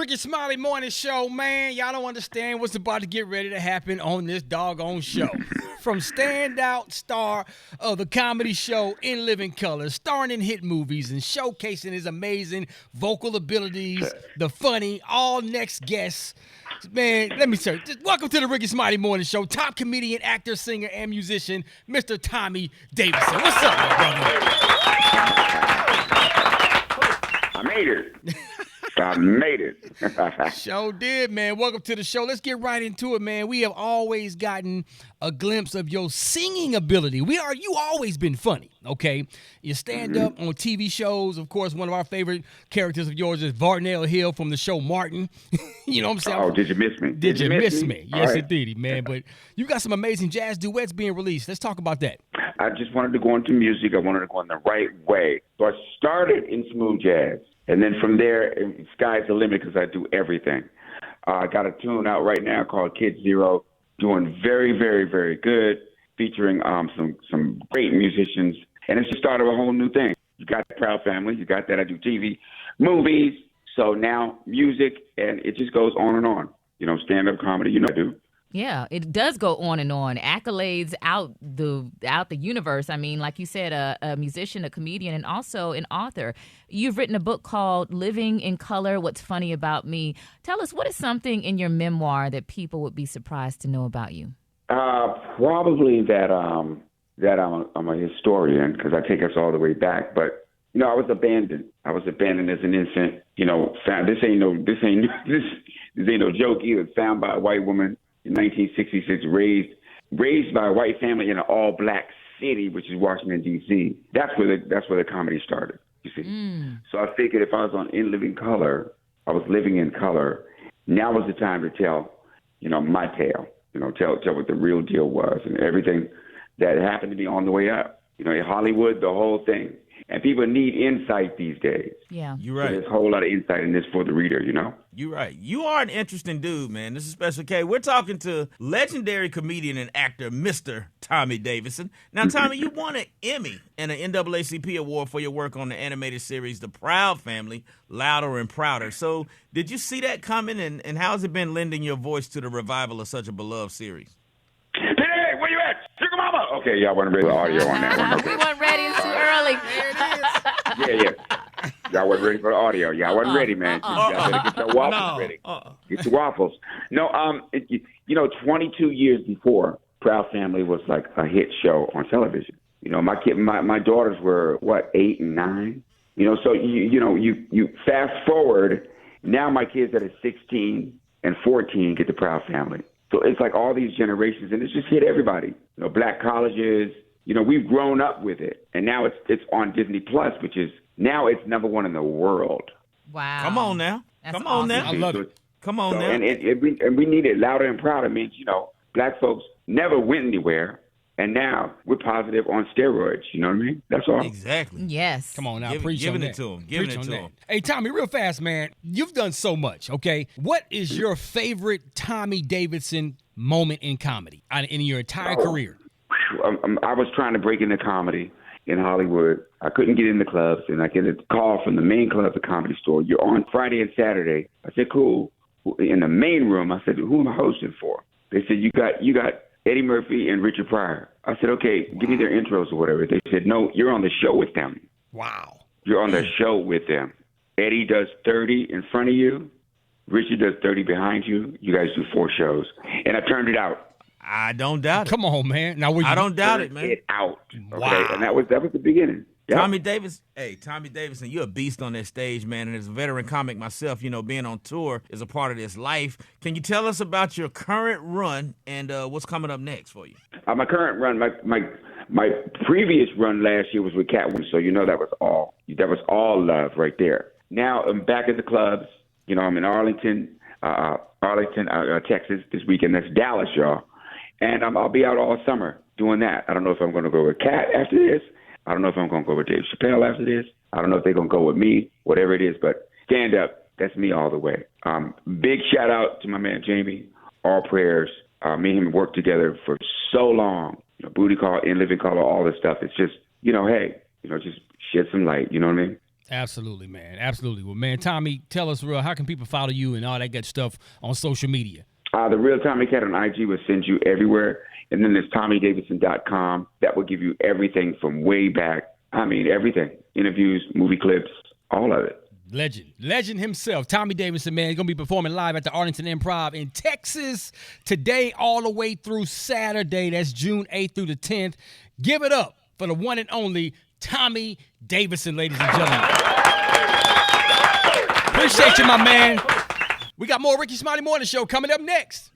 Rickey Smiley morning show, man. Y'all don't understand what's about to get ready to happen on this doggone show. From standout star of the comedy show In Living Color, starring in hit movies and showcasing his amazing vocal abilities, the funny, all next guests. Man, let me say, welcome to the Rickey Smiley morning show. Top comedian, actor, singer, and musician, Mr. Tommy Davidson. What's up, my brother? I made it. I made it. Sure did, man. Welcome to the show. Let's get right into it, man. We have always gotten a glimpse of your singing ability. You always been funny, okay? You stand up on TV shows. Of course, one of our favorite characters of yours is Varnell Hill from the show Martin. You know what I'm saying? Oh, did you miss me? Did you miss me? Yes, right. indeed, man. But you got some amazing jazz duets being released. Let's talk about that. I just wanted to go into music. I wanted to go in the right way. So I started in smooth jazz. And then from there, sky's the limit because I do everything. I got a tune out right now called Kid Zero, doing very, very, very good, featuring some great musicians. And it's the start of a whole new thing. You got the Proud Family. You got that. I do TV, movies. So now music, and it just goes on and on. You know, stand-up comedy, you know I do. Yeah, it does go on and on. Accolades out the universe. I mean, like you said, a musician, a comedian, and also an author. You've written a book called Living in Color, What's Funny About Me. Tell us, what is something in your memoir that people would be surprised to know about you? Probably that I'm a historian because I take us all the way back. But, you know, I was abandoned. I was abandoned as an infant. You know, this ain't no joke either. Found by a white woman. In 1966, raised by a white family in an all-black city, which is Washington, D.C. That's where the comedy started, you see. So I figured if I was on In Living Color, I was living in color, now was the time to tell, you know, my tale, you know, tell what the real deal was and everything that happened to me on the way up. You know, in Hollywood, the whole thing. And people need insight these days. Yeah. You're right. So there's a whole lot of insight in this for the reader, you know? You're right. You are an interesting dude, man. This is Special K. We're talking to legendary comedian and actor, Mr. Tommy Davidson. Now, Tommy, you won an Emmy and an NAACP award for your work on the animated series The Proud Family, Louder and Prouder. So did you see that coming, and how has it been lending your voice to the revival of such a beloved series? Hey, where you at? Sugar Mama! Okay, y'all want to read the audio on that one. Okay. We weren't ready. It's too early. Yeah. Y'all wasn't ready for the audio. Y'all wasn't ready, man. Y'all better get your waffles ready. Get your waffles. No, 22 years before, Proud Family was like a hit show on television. You know, my daughters were 8 and 9. You know, so you fast forward. Now my kids that are 16 and 14 get the Proud Family. So it's like all these generations, and it's just hit everybody. You know, black colleges. You know, we've grown up with it, and now it's on Disney Plus, which is now it's number one in the world. Wow! Come on now, That's come on awesome. now. I love it. Come on now. And we need it louder and prouder. It means, you know, black folks never went anywhere, and now we're positive on steroids. You know what I mean? That's all. Exactly. Yes. Come on now, Giving it to him. Giving it to him. Hey, Tommy, real fast, man. You've done so much, okay? What is your favorite Tommy Davidson moment in comedy in your entire career? I was trying to break into comedy in Hollywood. I couldn't get in the clubs, and I get a call from the main club, the Comedy Store. You're on Friday and Saturday. I said, cool. In the main room, I said, who am I hosting for? They said, you got Eddie Murphy and Richard Pryor. I said, okay, give me their intros or whatever. They said, no, you're on the show with them. Wow. You're on the show with them. Eddie does 30 in front of you. Richard does 30 behind you. You guys do 4 shows. And I turned it out. I don't doubt it. Come on, man. I don't doubt it, man. It out. Okay? Wow. And that was the beginning. Yep. Tommy Davidson, you're a beast on that stage, man. And as a veteran comic myself, you know, being on tour is a part of this life. Can you tell us about your current run and what's coming up next for you? My current run, my previous run last year was with Catwoman, so you know that was all love right there. Now I'm back at the clubs. You know, I'm in Arlington, Texas this weekend. That's Dallas, y'all. And I'll be out all summer doing that. I don't know if I'm going to go with Cat after this. I don't know if I'm going to go with Dave Chappelle after this. I don't know if they're going to go with me, whatever it is. But stand up, that's me all the way. Big shout out to my man Jamie. All prayers. Me and him worked together for so long. You know, Booty Call, In Living Color, all this stuff. It's just, you know, hey, you know, just shed some light. You know what I mean? Absolutely, man. Absolutely. Well, man, Tommy, tell us real, how can people follow you and all that good stuff on social media? The Real Tommy Cat on IG will send you everywhere. And then there's TommyDavidson.com. That will give you everything from way back. I mean, everything. Interviews, movie clips, all of it. Legend himself, Tommy Davidson, man. He's going to be performing live at the Arlington Improv in Texas today all the way through Saturday. That's June 8th through the 10th. Give it up for the one and only Tommy Davidson, ladies and gentlemen. Appreciate you, my man. We got more Rickey Smiley Morning Show coming up next.